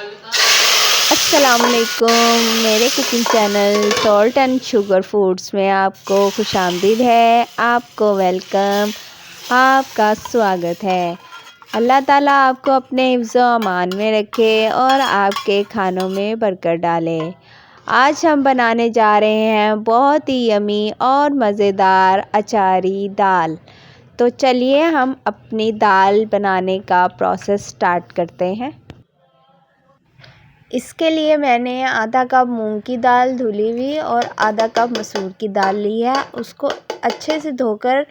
अस्सलामुअलैकुम। मेरे cooking channel salt and sugar foods में आपको खुशामदीद है, आपको वेलकम, आपका स्वागत है। अल्लाह ताला आपको अपने हिफ्ज़ व अमान में रखे और आपके खानों में बरकत डाले। आज हम बनाने जा रहे हैं बहुत ही यमी और मज़ेदार अचारी दाल। तो चलिए हम अपनी दाल बनाने का प्रोसेस स्टार्ट करते हैं। इसके लिए मैंने आधा कप मूंग की दाल धुली हुई और आधा कप मसूर की दाल ली है। उसको अच्छे से धोकर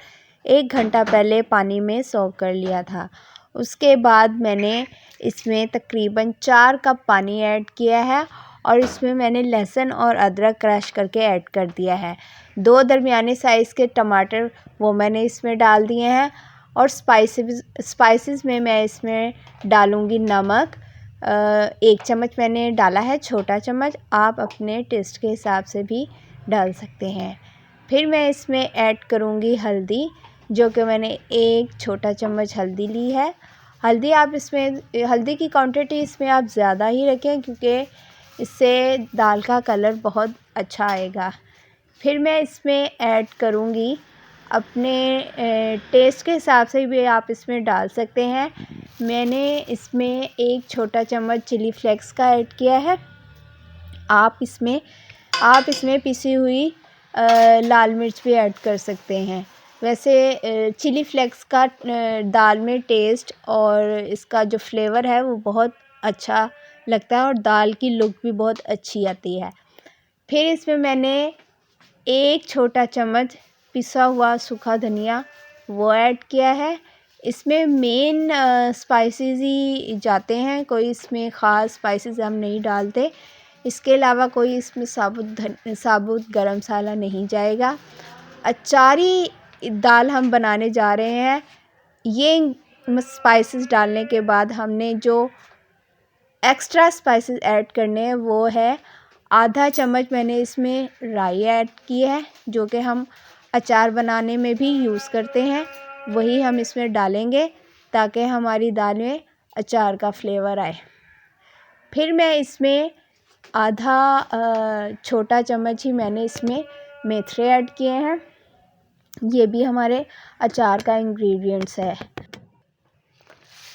1 घंटा पहले पानी में सोक कर लिया था। उसके बाद मैंने इसमें तकरीबन 4 कप पानी ऐड किया है और इसमें मैंने लहसुन और अदरक क्रश करके ऐड कर दिया है। 2 दरमियाने साइज़ के टमाटर वो मैंने इसमें डाल दिए हैं और स्पाइसेस में मैं इसमें डालूँगी नमक। 1 चम्मच मैंने डाला है, छोटा चम्मच। आप अपने टेस्ट के हिसाब से भी डाल सकते हैं। फिर मैं इसमें ऐड करूँगी हल्दी, जो कि मैंने 1 छोटा चम्मच हल्दी ली है। हल्दी की क्वांटिटी इसमें आप ज़्यादा ही रखें, क्योंकि इससे दाल का कलर बहुत अच्छा आएगा। फिर मैं इसमें ऐड करूँगी अपने टेस्ट के हिसाब से भी आप इसमें डाल सकते हैं। मैंने इसमें 1 छोटा चम्मच चिली फ्लेक्स का ऐड किया है। आप इसमें पिसी हुई लाल मिर्च भी ऐड कर सकते हैं। वैसे चिली फ्लेक्स का दाल में टेस्ट और इसका जो फ्लेवर है वो बहुत अच्छा लगता है और दाल की लुक भी बहुत अच्छी आती है। फिर इसमें मैंने 1 छोटा चम्मच पिसा हुआ सूखा धनिया वो ऐड किया है। इसमें मेन स्पाइसेस ही जाते हैं, कोई इसमें ख़ास स्पाइसेस हम नहीं डालते। इसके अलावा कोई इसमें साबुत गरम मसाला नहीं जाएगा। अचारी दाल हम बनाने जा रहे हैं। ये स्पाइसेस डालने के बाद हमने जो एक्स्ट्रा स्पाइसेस ऐड करने हैं वो है आधा चम्मच मैंने इसमें राई ऐड की है, जो कि हम अचार बनाने में भी यूज़ करते हैं। वही हम इसमें डालेंगे ताकि हमारी दाल में अचार का फ्लेवर आए। फिर मैं इसमें आधा छोटा चम्मच ही मैंने इसमें मेथरे ऐड किए हैं। ये भी हमारे अचार का इंग्रेडिएंट्स है।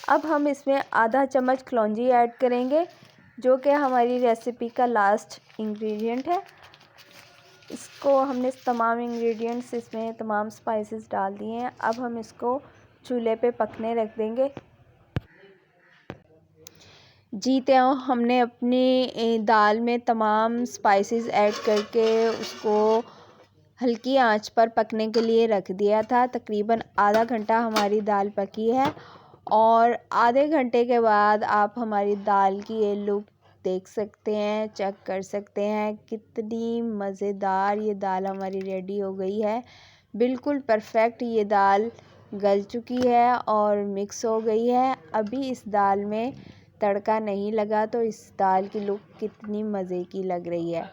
अब हम इसमें आधा चम्मच कलौंजी ऐड करेंगे, जो कि हमारी रेसिपी का लास्ट इंग्रेडिएंट है। इसको हमने तमाम इंग्रेडिएंट्स इसमें तमाम स्पाइसेस डाल दिए हैं। अब हम इसको चूल्हे पे पकने रख देंगे। जी तो हमने अपनी दाल में तमाम स्पाइसेस ऐड करके उसको हल्की आंच पर पकने के लिए रख दिया था। तकरीबन आधा घंटा हमारी दाल पकी है और आधे घंटे के बाद आप हमारी दाल की ये लुक देख सकते हैं, चेक कर सकते हैं कितनी मज़ेदार ये दाल हमारी रेडी हो गई है। बिल्कुल परफेक्ट ये दाल गल चुकी है और मिक्स हो गई है। अभी इस दाल में तड़का नहीं लगा, तो इस दाल की लुक कितनी मज़े की लग रही है।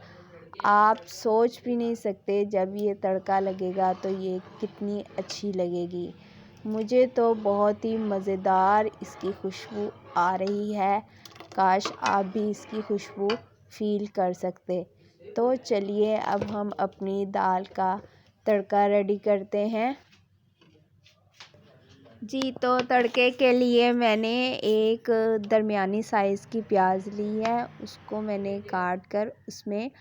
आप सोच भी नहीं सकते जब ये तड़का लगेगा तो ये कितनी अच्छी लगेगी। मुझे तो बहुत ही मज़ेदार इसकी खुशबू आ रही है। काश आप भी इसकी खुशबू फ़ील कर सकते। तो चलिए अब हम अपनी दाल का तड़का रेडी करते हैं। जी तो तड़के के लिए मैंने एक दरमियानी साइज़ की प्याज ली है। उसको मैंने काट कर उसमें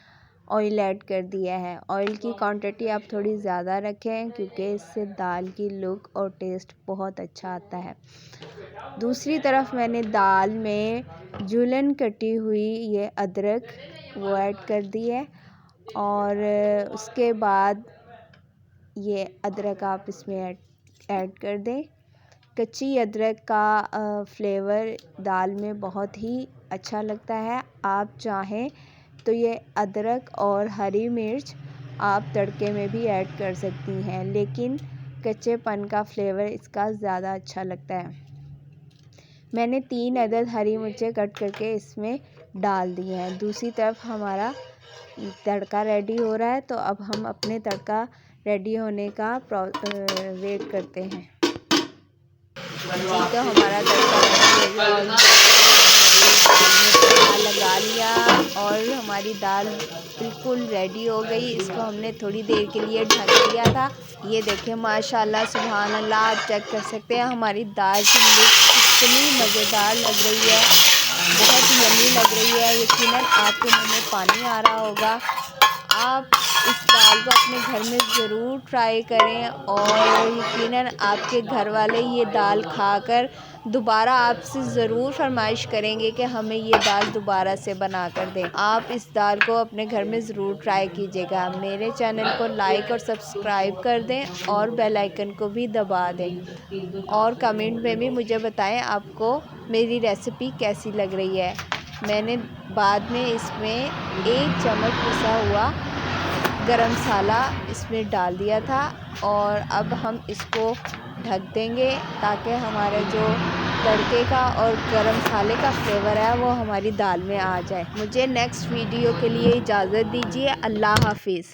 ऑयल ऐड कर दिया है। ऑयल की क्वांटिटी आप थोड़ी ज़्यादा रखें, क्योंकि इससे दाल की लुक और टेस्ट बहुत अच्छा आता है। दूसरी तरफ मैंने दाल में जुलन कटी हुई ये अदरक वो ऐड कर दी है और उसके बाद ये अदरक आप इसमें ऐड कर दें। कच्ची अदरक का फ्लेवर दाल में बहुत ही अच्छा लगता है। आप चाहें तो ये अदरक और हरी मिर्च आप तड़के में भी ऐड कर सकती हैं, लेकिन कच्चेपन का फ्लेवर इसका ज़्यादा अच्छा लगता है। मैंने 3 अदद हरी मिर्चें कट करके इसमें डाल दी हैं। दूसरी तरफ हमारा तड़का रेडी हो रहा है, तो अब हम अपने तड़का रेडी होने का वेट करते हैं। जी तो हमारा तड़का रेडी हो गया और हमारी दाल बिल्कुल रेडी हो गई। इसको हमने थोड़ी देर के लिए ढक दिया था। ये देखें माशाल्लाह सुभान अल्लाह, आप चेक कर सकते हैं हमारी दाल की लुक कितनी मज़ेदार लग रही है, बहुत यम्मी लग रही है। यकीनन आपके मुँह में पानी आ रहा होगा। आप इस दाल को अपने घर में ज़रूर ट्राई करें और यकीनन आपके घर वाले ये दाल खाकर दोबारा आपसे ज़रूर फरमाइश करेंगे कि हमें ये दाल दोबारा से बना कर दें। आप इस दाल को अपने घर में ज़रूर ट्राई कीजिएगा। मेरे चैनल को लाइक और सब्सक्राइब कर दें और बेल आइकन को भी दबा दें और कमेंट में भी मुझे बताएं आपको मेरी रेसिपी कैसी लग रही है। मैंने बाद में इसमें 1 चम्मच पिसा हुआ गरम मसाला इसमें डाल दिया था और अब हम इसको ढक देंगे ताकि हमारे जो तड़के का और गरम मसाले का फ्लेवर है वो हमारी दाल में आ जाए। मुझे नेक्स्ट वीडियो के लिए इजाज़त दीजिए। अल्लाह हाफिज़।